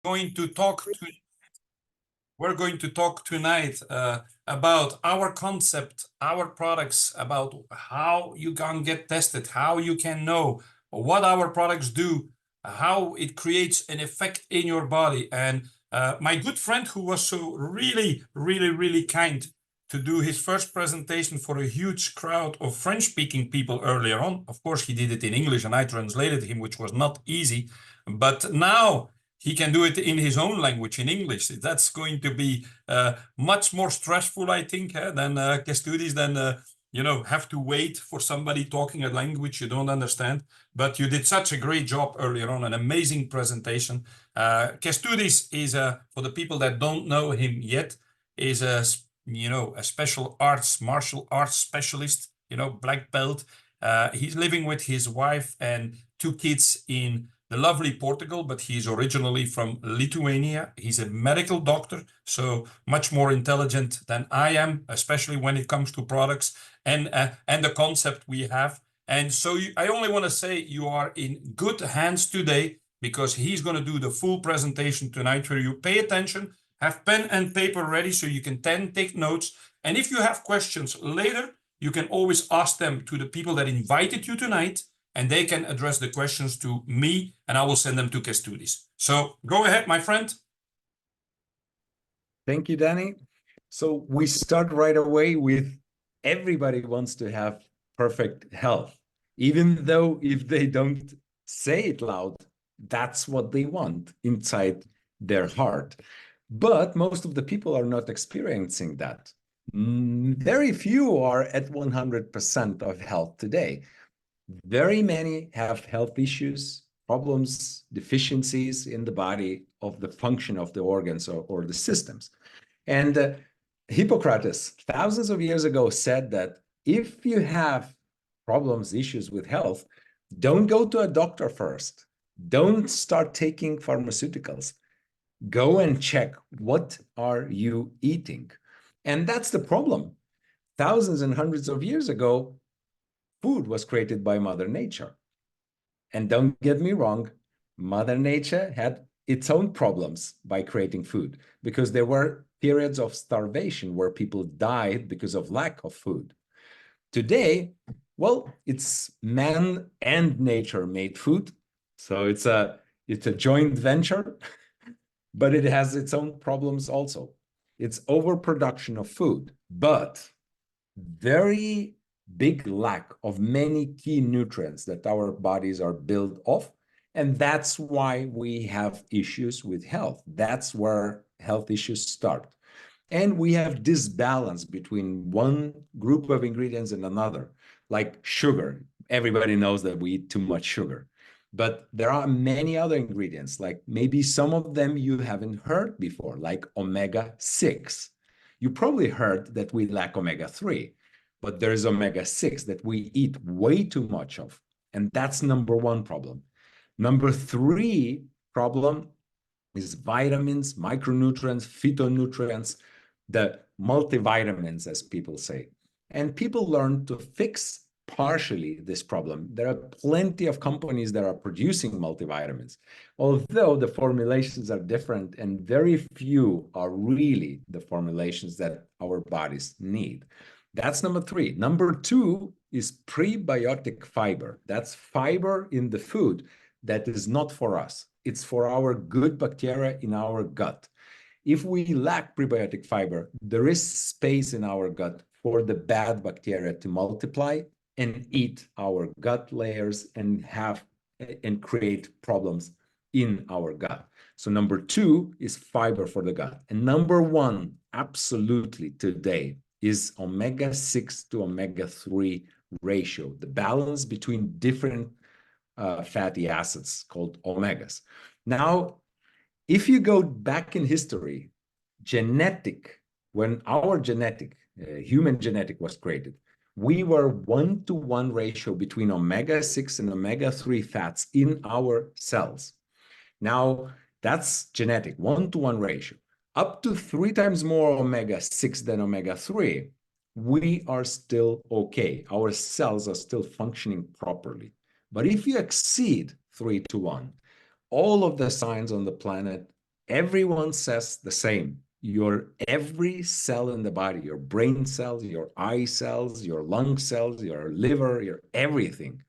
going to talk to we're going to talk tonight about our concept, our products, about how you can get tested, how you can know what our products do, how it creates an effect in your body. And my good friend, who was so really kind to do his first presentation for a huge crowd of French-speaking people earlier on. Of course, he did it in English and I translated him, which was not easy. But now he can do it in his own language, in English. That's going to be much more stressful, I think, than Kestudis, than have to wait for somebody talking a language you don't understand. But you did such a great job earlier on, an amazing presentation. Kestudis is, for the people that don't know him yet, is a special arts, martial arts specialist, black belt. He's living with his wife and two kids in the lovely Portugal, but he's originally from Lithuania. He's a medical doctor, so much more intelligent than I am, especially when it comes to products and the concept we have. And so I only want to say you are in good hands today, because he's going to do the full presentation tonight for you. Pay attention, have pen and paper ready so you can take notes. And if you have questions later, you can always ask them to the people that invited you tonight, and they can address the questions to me, and I will send them to Kestudis. So go ahead, my friend. Thank you, Danny. So we start right away with everybody wants to have perfect health, even though if they don't say it loud, that's what they want inside their heart. But most of the people are not experiencing that. Very few are at 100% of health today. Very many have health issues, problems, deficiencies in the body of the function of the organs or the systems. And Hippocrates, thousands of years ago, said that if you have problems, issues with health, don't go to a doctor first. Don't start taking pharmaceuticals. Go and check, what are you eating? And that's the problem. Thousands and hundreds of years ago, food was created by Mother Nature. And don't get me wrong, Mother Nature had its own problems by creating food, because there were periods of starvation where people died because of lack of food. Today, well, it's man and nature made food. So it's a joint venture, but it has its own problems also. It's overproduction of food, but very big lack of many key nutrients that our bodies are built of. And that's why we have issues with health. That's where health issues start. And we have disbalance between one group of ingredients and another, like sugar. Everybody knows that we eat too much sugar. But there are many other ingredients, like maybe some of them you haven't heard before, like omega-6. You probably heard that we lack omega-3, but there's omega-6 that we eat way too much of. And that's number one problem. Number three problem is vitamins, micronutrients, phytonutrients, the multivitamins, as people say. And people learn to fix partially this problem. There are plenty of companies that are producing multivitamins, although the formulations are different and very few are really the formulations that our bodies need. That's number three. Number two is prebiotic fiber. That's fiber in the food that is not for us. It's for our good bacteria in our gut. If we lack prebiotic fiber, there is space in our gut for the bad bacteria to multiply and eat our gut layers and create problems in our gut. So number two is fiber for the gut. And number one, absolutely today, is omega-6 to omega-3 ratio, the balance between different fatty acids called omegas. Now, if you go back in history, when our human genetic was created, we were 1-to-1 ratio between omega-6 and omega-3 fats in our cells. Now, that's genetic, 1-to-1 ratio. Up to 3 times more omega-6 than omega-3, we are still okay. Our cells are still functioning properly. But if you exceed 3-to-1, all of the signs on the planet everyone says the same. Your every cell in the body, your brain cells, your eye cells, your lung cells, your liver, your everything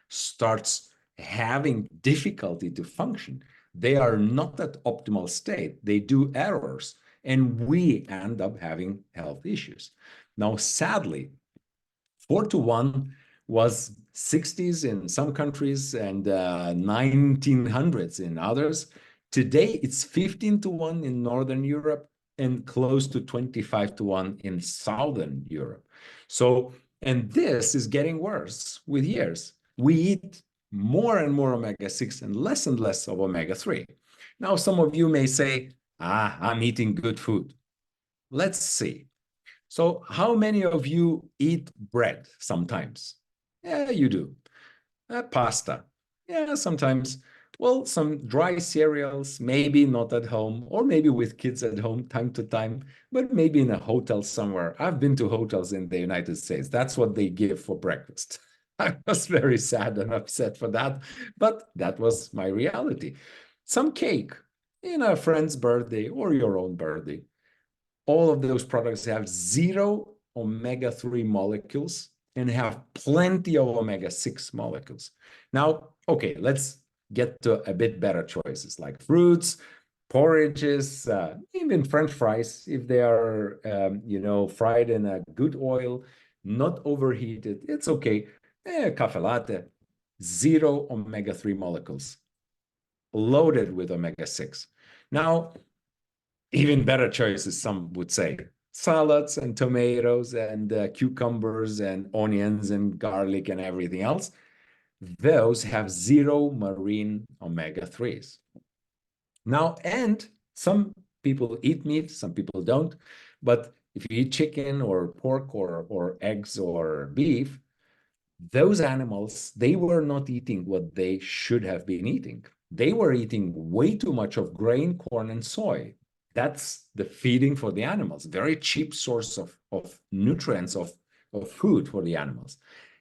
starts having difficulty to function. They are not at optimal state. They do errors, and we end up having health issues. Now, sadly, 4-1 was 60s in some countries and 1900s in others. Today, it's 15-1 in Northern Europe and close to 25-1 in Southern Europe. So, and this is getting worse with years. We eat more and more omega-6 and less of omega-3. Now, some of you may say, I'm eating good food. Let's see. So how many of you eat bread sometimes? Yeah, you do. Pasta. Yeah, sometimes. Well, some dry cereals, maybe not at home, or maybe with kids at home time to time, but maybe in a hotel somewhere. I've been to hotels in the United States. That's what they give for breakfast. I was very sad and upset for that, but that was my reality. Some cake in a friend's birthday or your own birthday. All of those products have zero omega-3 molecules and have plenty of omega-6 molecules. Now, okay, let's get to a bit better choices like fruits, porridges, even French fries, if they are, fried in a good oil, not overheated, it's okay. Cafe latte, zero omega-3 molecules, loaded with omega-6. Now, even better choices, some would say. Salads and tomatoes and cucumbers and onions and garlic and everything else. Those have zero marine omega-3s. Now, and some people eat meat, some people don't. But if you eat chicken or pork or eggs or beef, those animals, they were not eating what they should have been eating. They were eating way too much of grain, corn, and soy. That's the feeding for the animals, very cheap source of nutrients, of food for the animals.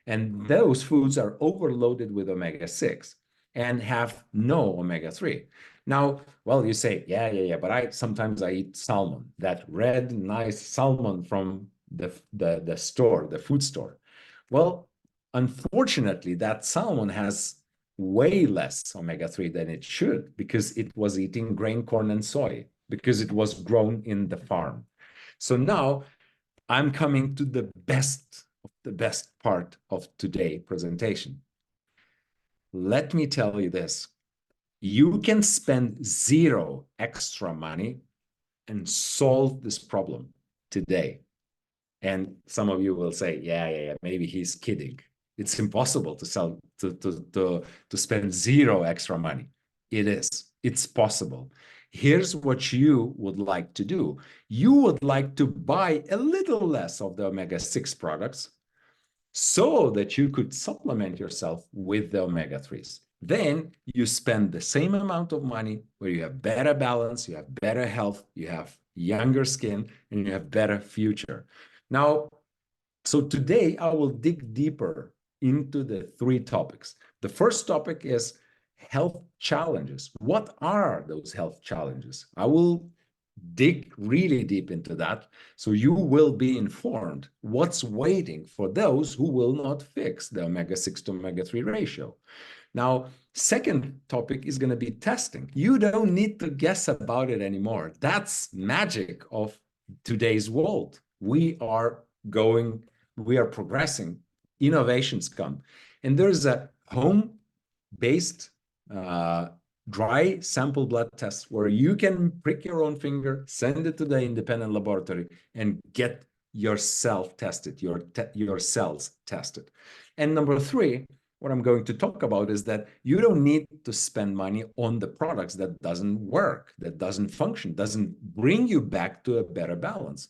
And those foods are overloaded with omega-6 and have no omega-3. Now, well, you say, yeah, but sometimes I eat salmon, that red, nice salmon from the store, the food store. Well, unfortunately, that salmon has way less omega-3 than it should because it was eating grain, corn, and soy because it was grown in the farm. So now I'm coming to the best part of today's presentation. Let me tell you this. You can spend zero extra money and solve this problem today. And some of you will say, yeah, maybe he's kidding. It's impossible to spend zero extra money. It is. It's possible. Here's what you would like to do. You would like to buy a little less of the omega-6 products so that you could supplement yourself with the omega-3s. Then you spend the same amount of money where you have better balance, you have better health, you have younger skin, and you have better future. Now, so today I will dig deeper into the three topics. The first topic is health challenges. What are those health challenges? I will dig really deep into that so you will be informed what's waiting for those who will not fix the omega-6 to omega-3 ratio. Now, second topic is going to be testing. You don't need to guess about it anymore. That's magic of today's world. We are progressing, innovations come. And there's a home-based dry sample blood test where you can prick your own finger, send it to the independent laboratory, and get yourself tested, your cells tested. And number three, what I'm going to talk about is that you don't need to spend money on the products that doesn't work, that doesn't function, doesn't bring you back to a better balance.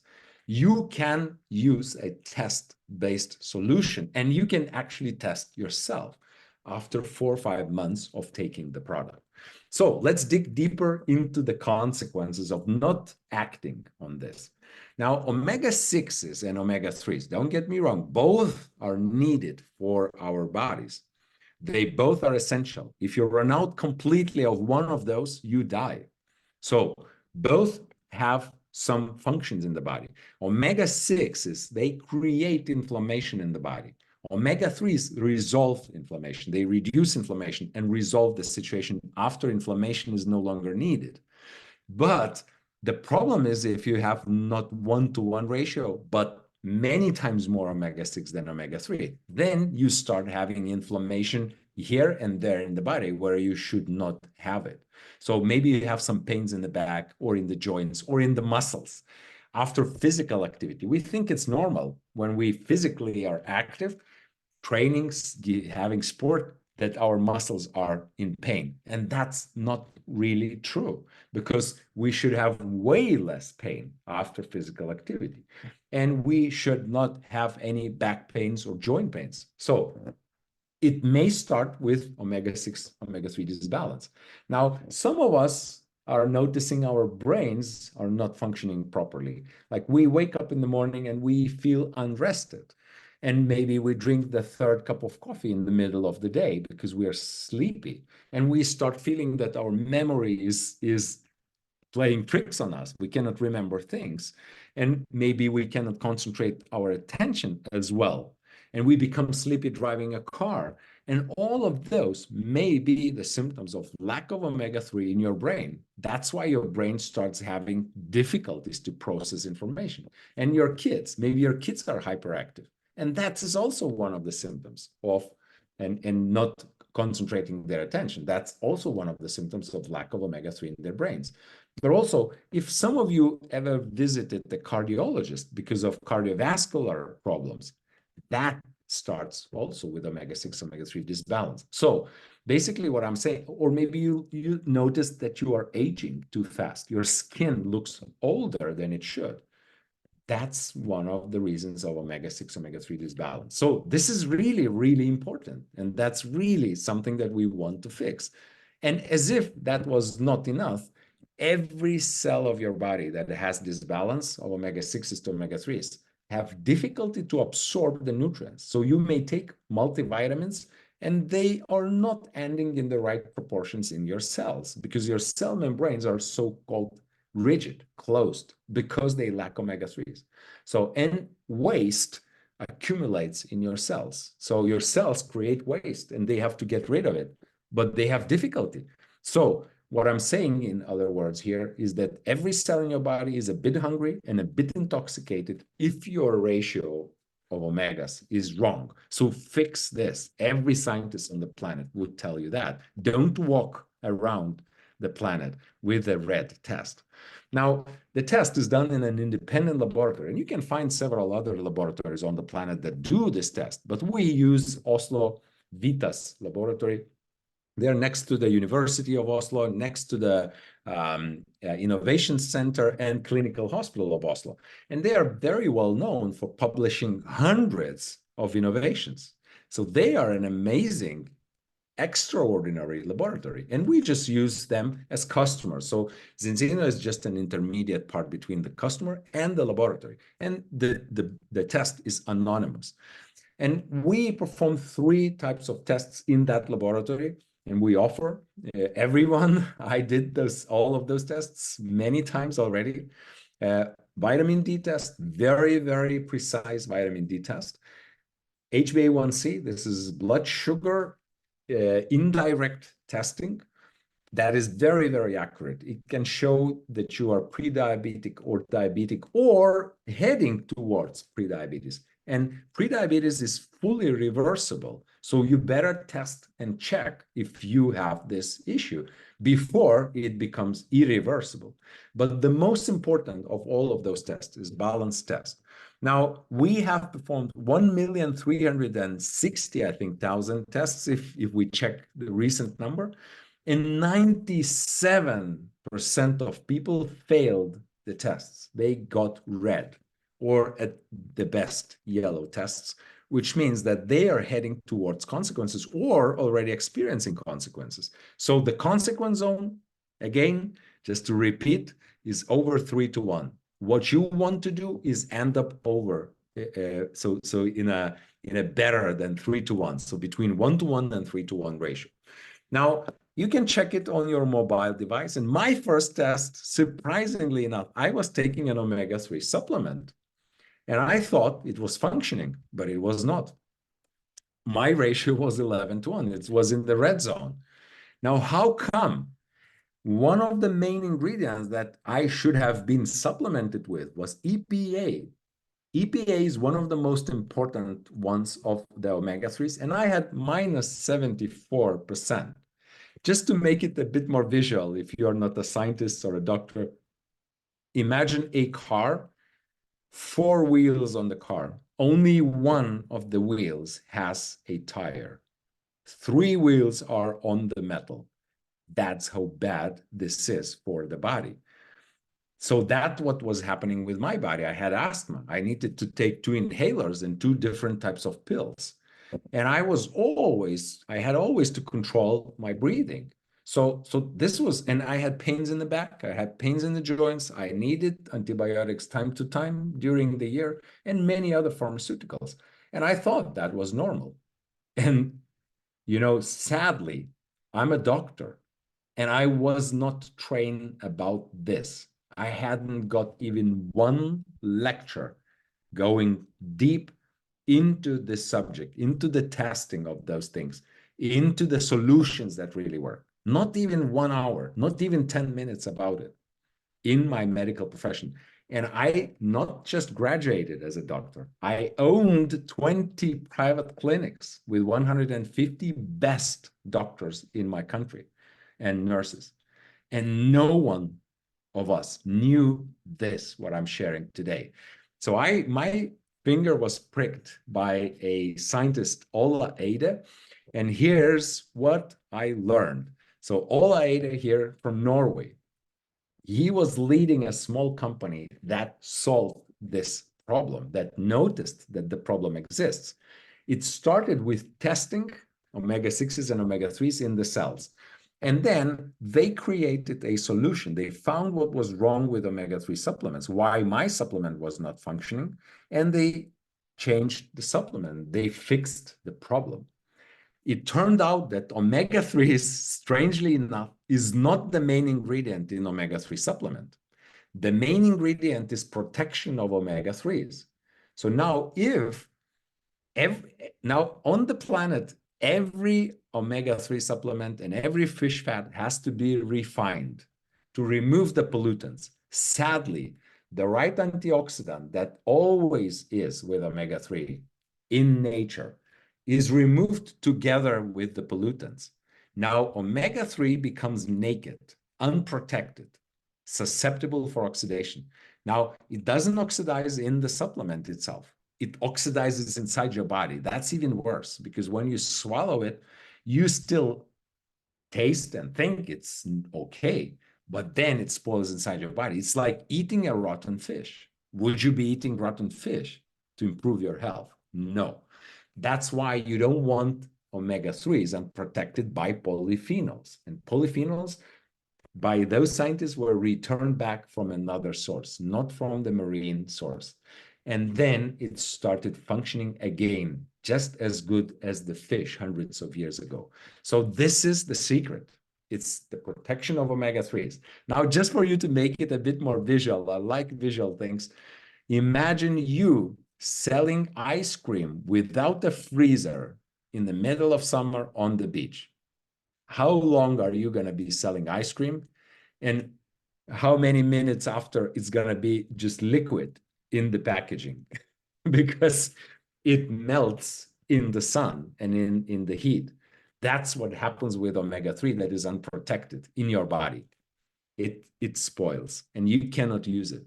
You can use a test-based solution, and you can actually test yourself after 4 or 5 months of taking the product. So let's dig deeper into the consequences of not acting on this. Now, omega-6s and omega-3s, don't get me wrong, both are needed for our bodies. They both are essential. If you run out completely of one of those, you die. So both have some functions in the body. Omega-6s, they create inflammation in the body. Omega-3s resolve inflammation. They reduce inflammation and resolve the situation after inflammation is no longer needed. But the problem is if you have not 1-to-1 ratio, but many times more omega-6 than omega-3, then you start having inflammation here and there in the body where you should not have it. So maybe you have some pains in the back or in the joints or in the muscles. After physical activity, we think it's normal when we physically are active, trainings, having sport, that our muscles are in pain. And that's not really true because we should have way less pain after physical activity. And we should not have any back pains or joint pains. So it may start with omega-6, omega-3 disbalance. Now, some of us are noticing our brains are not functioning properly. Like we wake up in the morning and we feel unrested. And maybe we drink the third cup of coffee in the middle of the day because we are sleepy. And we start feeling that our memory is playing tricks on us. We cannot remember things. And maybe we cannot concentrate our attention as well. And we become sleepy driving a car. And all of those may be the symptoms of lack of omega-3 in your brain. That's why your brain starts having difficulties to process information. And your kids, maybe your kids are hyperactive. And that is also one of the symptoms of and not concentrating their attention. That's also one of the symptoms of lack of omega-3 in their brains. But also, if some of you ever visited the cardiologist because of cardiovascular problems, that starts also with omega-6, omega-3 disbalance. So basically what I'm saying, or maybe you notice that you are aging too fast. Your skin looks older than it should. That's one of the reasons of omega-6, omega-3 disbalance. So this is really, really important. And that's really something that we want to fix. And as if that was not enough, every cell of your body that has this balance of omega-6s to omega-3s have difficulty to absorb the nutrients. So you may take multivitamins and they are not ending in the right proportions in your cells because your cell membranes are so-called rigid, closed, because they lack omega-3s. So, and waste accumulates in your cells. So your cells create waste and they have to get rid of it, but they have difficulty. So what I'm saying, in other words, here is that every cell in your body is a bit hungry and a bit intoxicated if your ratio of omegas is wrong. So fix this. Every scientist on the planet would tell you that. Don't walk around the planet with a red test. Now, the test is done in an independent laboratory, and you can find several other laboratories on the planet that do this test, but we use Oslo Vitas laboratory. They're next to the University of Oslo, next to the Innovation Center and Clinical Hospital of Oslo. And they are very well known for publishing hundreds of innovations. So they are an amazing, extraordinary laboratory. And we just use them as customers. So Zinzino is just an intermediate part between the customer and the laboratory. And the test is anonymous. And we perform 3 types of tests in that laboratory. And we offer everyone, I did all of those tests many times already. Vitamin D test, very, very precise vitamin D test. HbA1c, this is blood sugar, indirect testing. That is very, very accurate. It can show that you are pre-diabetic or diabetic or heading towards prediabetes. And prediabetes is fully reversible. So you better test and check if you have this issue before it becomes irreversible. But the most important of all of those tests is balance test. Now, we have performed 1,360,000, I think, tests if we check the recent number. And 97% of people failed the tests. They got red or at the best yellow tests, which means that they are heading towards consequences or already experiencing consequences. So the consequence zone, again, just to repeat, is over 3-to-1. What you want to do is end up over, so in a better than 3-to-1, so between 1-to-1 and 3-to-1 ratio. Now, You can check it on your mobile device. And my first test, surprisingly enough, I was taking an omega-3 supplement. And I thought it was functioning, but it was not. My ratio was 11 to 1. It was in the red zone. Now, how come? One of the main ingredients that I should have been supplemented with was EPA. EPA is one of the most important ones of the omega-3s, and I had minus 74%. Just to make it a bit more visual, if you're not a scientist or a doctor, imagine a car, 4 wheels on the car. Only one of the wheels has a tire. 3 wheels are on the metal. That's how bad this is for the body. So that's what was happening with my body. I had asthma. I needed to take 2 inhalers and 2 different types of pills. And I had always to control my breathing. So this was, and I had pains in the back. I had pains in the joints. I needed antibiotics time to time during the year and many other pharmaceuticals. And I thought that was normal. And, sadly, I'm a doctor. And I was not trained about this. I hadn't got even one lecture going deep into the subject, into the testing of those things, into the solutions that really work. Not even 1 hour, not even 10 minutes about it in my medical profession. And I not just graduated as a doctor, I owned 20 private clinics with 150 best doctors in my country and nurses. And no one of us knew this, what I'm sharing today. So my finger was pricked by a scientist, Ola Eide, and here's what I learned. So Ola Eide here from Norway, he was leading a small company that solved this problem, that noticed that the problem exists. It started with testing omega-6s and omega-3s in the cells. And then they created a solution. They found what was wrong with omega-3 supplements, why my supplement was not functioning, and they changed the supplement. They fixed the problem. It turned out that omega-3s, strangely enough, is not the main ingredient in omega-3 supplement. The main ingredient is protection of omega-3s. So now now on the planet, every omega-3 supplement and every fish fat has to be refined to remove the pollutants. Sadly, the right antioxidant that always is with omega-3 in nature is removed together with the pollutants. Now, omega-3 becomes naked, unprotected, susceptible for oxidation. Now, it doesn't oxidize in the supplement itself. It oxidizes inside your body. That's even worse because when you swallow it, you still taste and think it's okay, but then it spoils inside your body. It's like eating a rotten fish. Would you be eating rotten fish to improve your health? No. That's why you don't want omega-3s unprotected by polyphenols. And polyphenols, by those scientists, were returned back from another source, not from the marine source. And then it started functioning again, just as good as the fish hundreds of years ago. So this is the secret. It's the protection of omega-3s. Now, just for you to make it a bit more visual, I like visual things. Imagine you selling ice cream without a freezer in the middle of summer on the beach. How long are you going to be selling ice cream? And how many minutes after it's going to be just liquid in the packaging? Because it melts in the sun and in the heat. That's what happens with omega-3 that is unprotected in your body. It spoils and you cannot use it.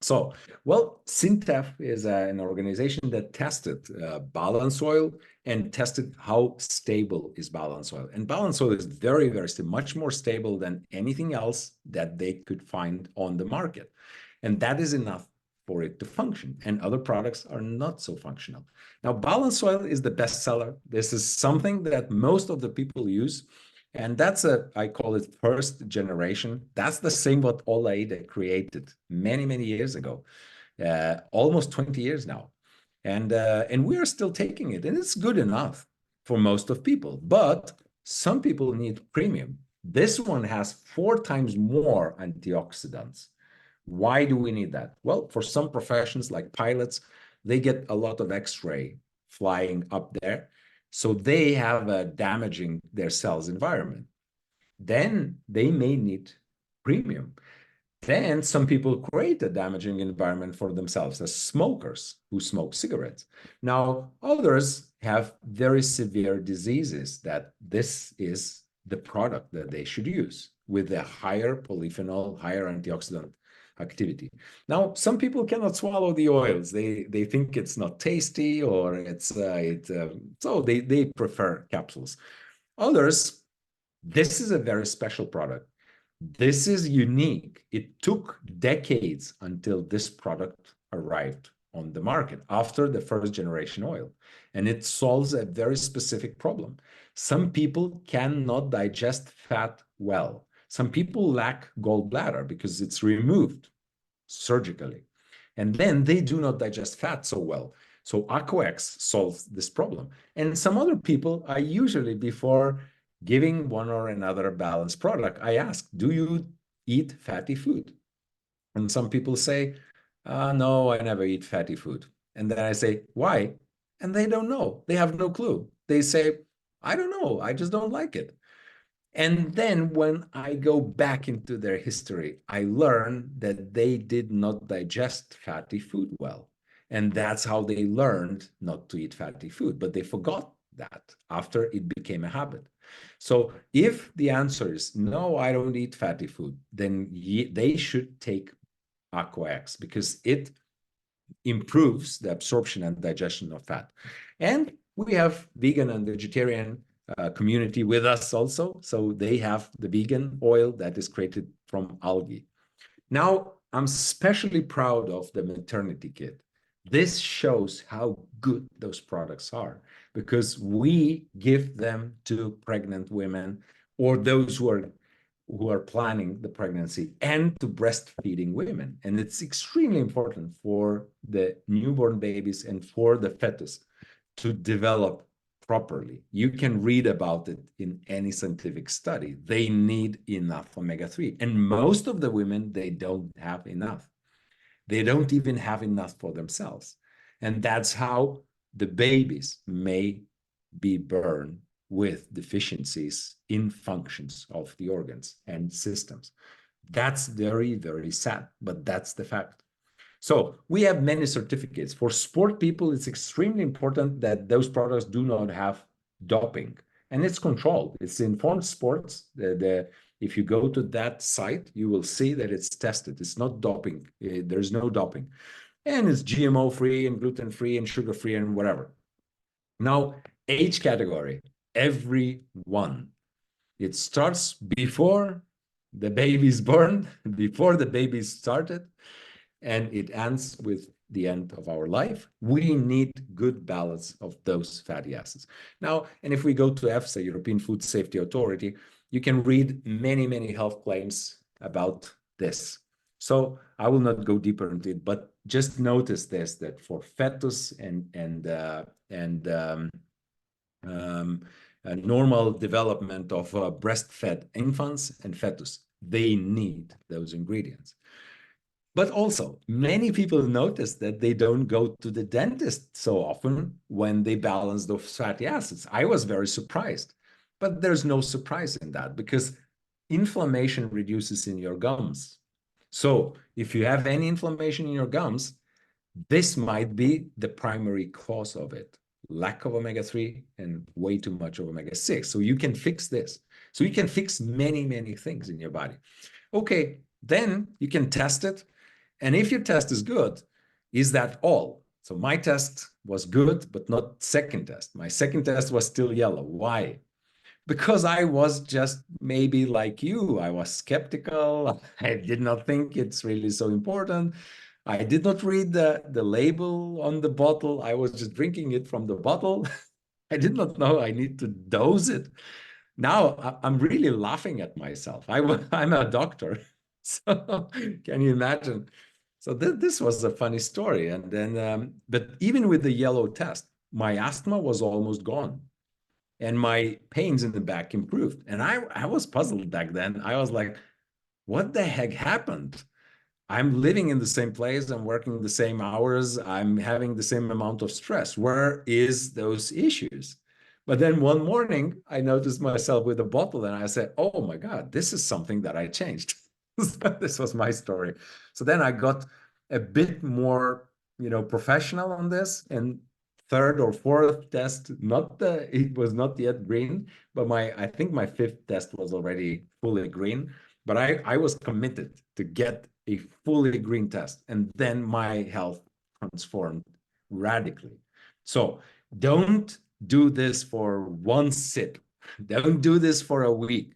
So, well, Sintef is an organization that tested balance oil and tested how stable is balance oil. And balance oil is very, very stable, much more stable than anything else that they could find on the market. And that is enough for it to function. And other products are not so functional. Now, balance oil is the best seller. This is something that most of the people use. And that's I call it first generation. That's the same what Ola Eide created many, many years ago, almost 20 years now. And we are still taking it, and it's good enough for most of people. But Some people need premium. This one has 4 times more antioxidants. Why do we need that? Well, for some professions like pilots, they get a lot of X-ray flying up there. So they have a damaging their cells environment. Then they may need premium. Then some people create a damaging environment for themselves as smokers who smoke cigarettes. Now, others have very severe diseases that this is the product that they should use with a higher polyphenol, higher antioxidant activity. Now, some people cannot swallow the oils. They think it's not tasty or so they prefer capsules. Others, this is a very special product. This is unique. It took decades until this product arrived on the market after the first generation oil. And it solves a very specific problem. Some people cannot digest fat well. Some people lack gallbladder because it's removed surgically. And then they do not digest fat so well. So AquaX solves this problem. And some other people, I usually, before giving one or another balanced product, I ask, do you eat fatty food? And some people say, no, I never eat fatty food. And then I say, why? And they don't know. They have no clue. They say, I don't know. I just don't like it. And then when I go back into their history, I learn that they did not digest fatty food well. And that's how they learned not to eat fatty food, but they forgot that after it became a habit. So if the answer is no, I don't eat fatty food, then they should take AquaX because it improves the absorption and digestion of fat. And we have vegan and vegetarian community with us also. So they have the vegan oil that is created from algae. Now, I'm especially proud of the maternity kit. This shows how good those products are because we give them to pregnant women or those who are planning the pregnancy and to breastfeeding women. And it's extremely important for the newborn babies and for the fetus to develop properly. You can read about it in any scientific study. They need enough omega-3. And most of the women, they don't have enough. They don't even have enough for themselves. And that's how the babies may be born with deficiencies in functions of the organs and systems. That's very, very sad, but that's the fact. So we have many certificates. For sport people, it's extremely important that those products do not have doping. And it's controlled. It's Informed Sports. If you go to that site, you will see that it's tested. It's not doping. There's no doping. And it's GMO-free and gluten-free and sugar-free and whatever. Now, age category, everyone. It starts before the baby is born, before the baby started, and it ends with the end of our life. We need good balance of those fatty acids. Now, and if we go to EFSA, European Food Safety Authority, you can read many, many health claims about this. So I will not go deeper into it, but just notice this, that for fetus and normal development of breastfed infants and fetus, they need those ingredients. But also, many people notice that they don't go to the dentist so often when they balance those fatty acids. I was very surprised, but there's no surprise in that because inflammation reduces in your gums. So if you have any inflammation in your gums, this might be the primary cause of it. Lack of omega-3 and way too much of omega-6. So you can fix this. So you can fix many, many things in your body. Okay, then you can test it. And if your test is good, is that all? So my test was good, but not second test. My second test was still yellow. Why? Because I was just maybe like you. I was skeptical. I did not think it's really so important. I did not read the label on the bottle. I was just drinking it from the bottle. I did not know I need to dose it. Now I'm really laughing at myself. I'm a doctor. So can you imagine? So this was a funny story. And then, but even with the yellow test, my asthma was almost gone. and my pains in the back improved. And I was puzzled back then. I was like, what the heck happened? I'm living in the same place, I'm working the same hours, I'm having the same amount of stress. Where is those issues? But then one morning, I noticed myself with a bottle and I said, oh my God, this is something that I changed. This was my story. So then I got a bit more, professional on this. And third or fourth test, it was not yet green, but I think my fifth test was already fully green. But I was committed to get a fully green test, and then my health transformed radically. So don't do this for one sip. Don't do this for a week.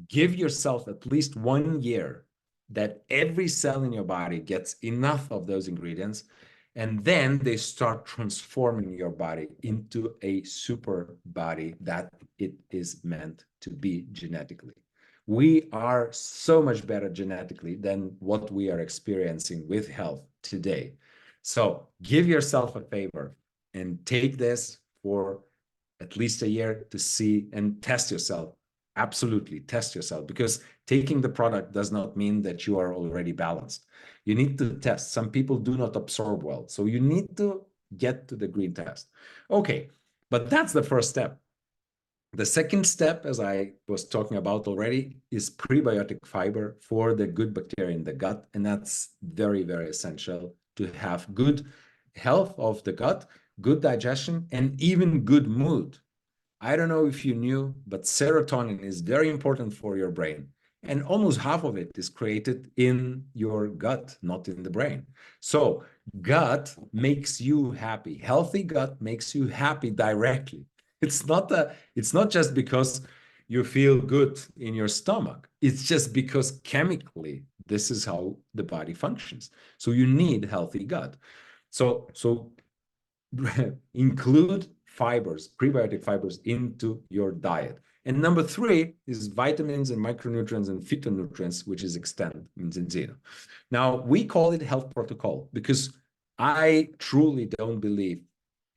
Give yourself at least 1 year that every cell in your body gets enough of those ingredients, and then they start transforming your body into a super body that it is meant to be genetically. We are so much better genetically than what we are experiencing with health today. So give yourself a favor and take this for at least a year to see and test yourself. Absolutely test yourself, because taking the product does not mean that you are already balanced. You need to test. Some people do not absorb well. So you need to get to the green test. Okay, but that's the first step. The second step, as I was talking about already, is prebiotic fiber for the good bacteria in the gut. And that's very, very essential to have good health of the gut, good digestion, and even good mood. I don't know if you knew, but serotonin is very important for your brain. And almost half of it is created in your gut, not in the brain. So, gut makes you happy. Healthy gut makes you happy directly. It's not just because you feel good in your stomach. It's just because chemically this is how the body functions. So you need healthy gut. So include fibers, prebiotic fibers into your diet. And number three is vitamins and micronutrients and phytonutrients, which is extend in Zinzino. Now, we call it health protocol because I truly don't believe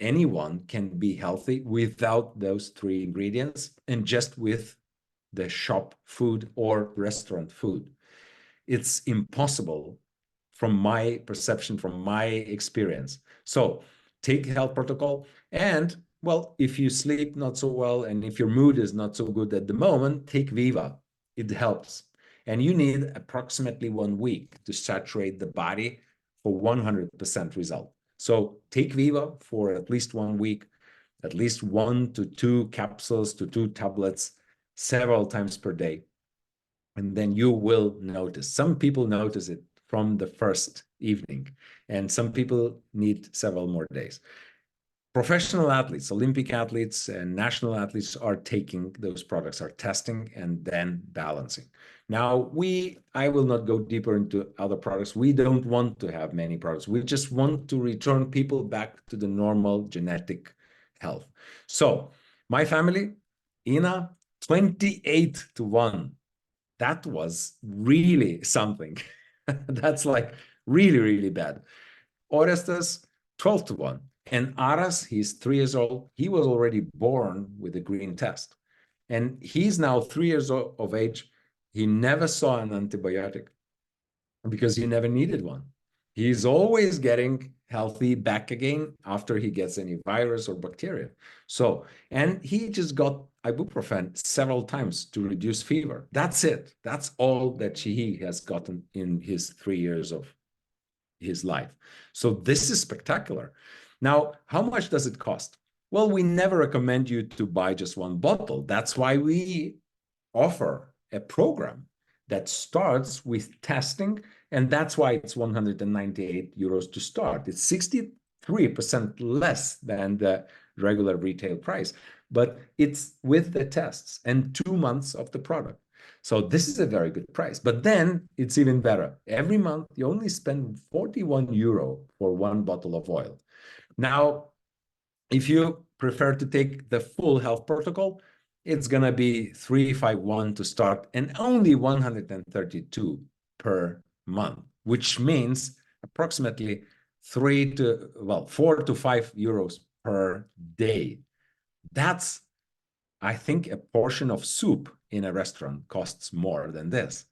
anyone can be healthy without those three ingredients and just with the shop food or restaurant food. It's impossible from my perception, from my experience. So take health protocol. And well, if you sleep not so well and if your mood is not so good at the moment, take Viva. It helps. And you need approximately 1 week to saturate the body for 100% result. So take Viva for at least 1 week, at least 1 to 2 capsules to 2 tablets several times per day, and then you will notice. Some people notice it from the first evening, and some people need several more days. Professional athletes, Olympic athletes, and national athletes are taking those products, are testing and then balancing. Now, I will not go deeper into other products. We don't want to have many products. We just want to return people back to the normal genetic health. So, my family, Ina, 28 to 1. That was really something. That's like really, really bad. Orestes, 12 to 1. And Aras, he's 3 years old. He was already born with a green test. And he's now 3 years of age. He never saw an antibiotic because he never needed one. He's always getting healthy back again after he gets any virus or bacteria. So, and he just got ibuprofen several times to reduce fever. That's it. That's all that he has gotten in his 3 years of his life. So this is spectacular. Now, how much does it cost? Well, we never recommend you to buy just one bottle. That's why we offer a program that starts with testing, and that's why it's 198 euros to start. It's 63% less than the regular retail price, but it's with the tests and 2 months of the product. So this is a very good price. But then it's even better. Every month you only spend 41 euro for one bottle of oil. Now, if you prefer to take the full health protocol, it's going to be 351 to start and only 132 per month, which means approximately 4 to 5 euros per day. That's I think a portion of soup in a restaurant costs more than this.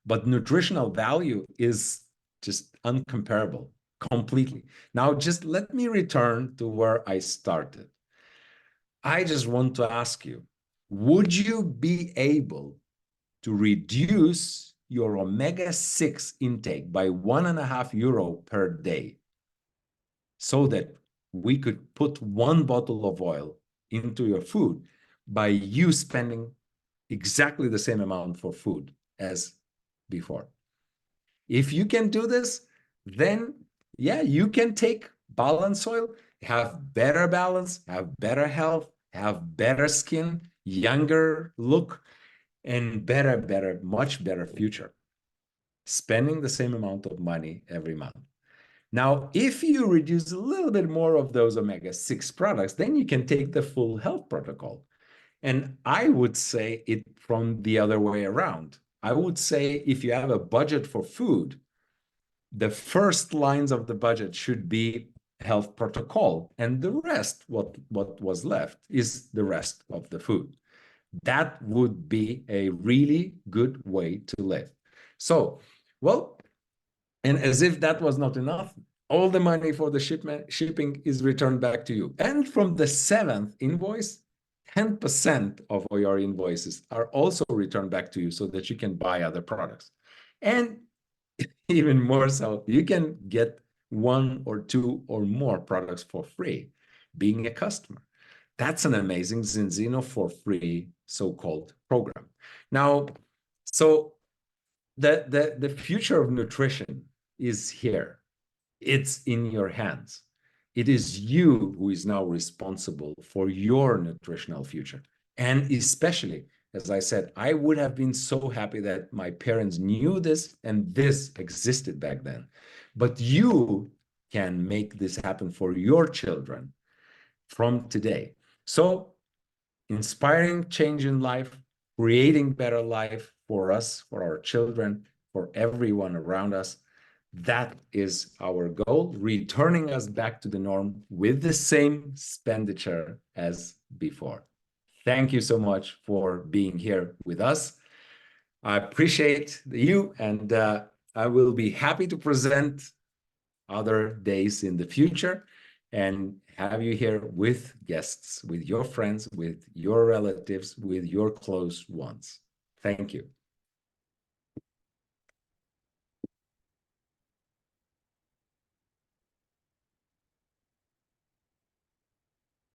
But nutritional value is just uncomparable completely. Now, just let me return to where I started. I just want to ask you, would you be able to reduce your omega-6 intake by €1.5 per day so that we could put one bottle of oil into your food by you spending exactly the same amount for food as before? If you can do this, then yeah, you can take balance oil, have better balance, have better health, have better skin, younger look, and better, much better future, spending the same amount of money every month. Now, if you reduce a little bit more of those omega-6 products, then you can take the full health protocol. And I would say it from the other way around. I would say if you have a budget for food, the first lines of the budget should be health protocol, and the rest, what was left, is the rest of the food. That would be a really good way to live. So, well, and as if that was not enough, all the money for the shipping is returned back to you. And from the seventh invoice, 10% of your invoices are also returned back to you so that you can buy other products. And even more so, you can get one or two or more products for free being a customer. That's an amazing Zinzino for free so-called program. Now, so the future of nutrition is here. It's in your hands. It is you who is now responsible for your nutritional future. And especially, as I said, I would have been so happy that my parents knew this and this existed back then. But you can make this happen for your children from today. So, inspiring change in life, creating better life for us, for our children, for everyone around us. That is our goal, returning us back to the norm with the same expenditure as before. Thank you so much for being here with us. I appreciate you, and I will be happy to present other days in the future and have you here with guests, with your friends, with your relatives, with your close ones. Thank you.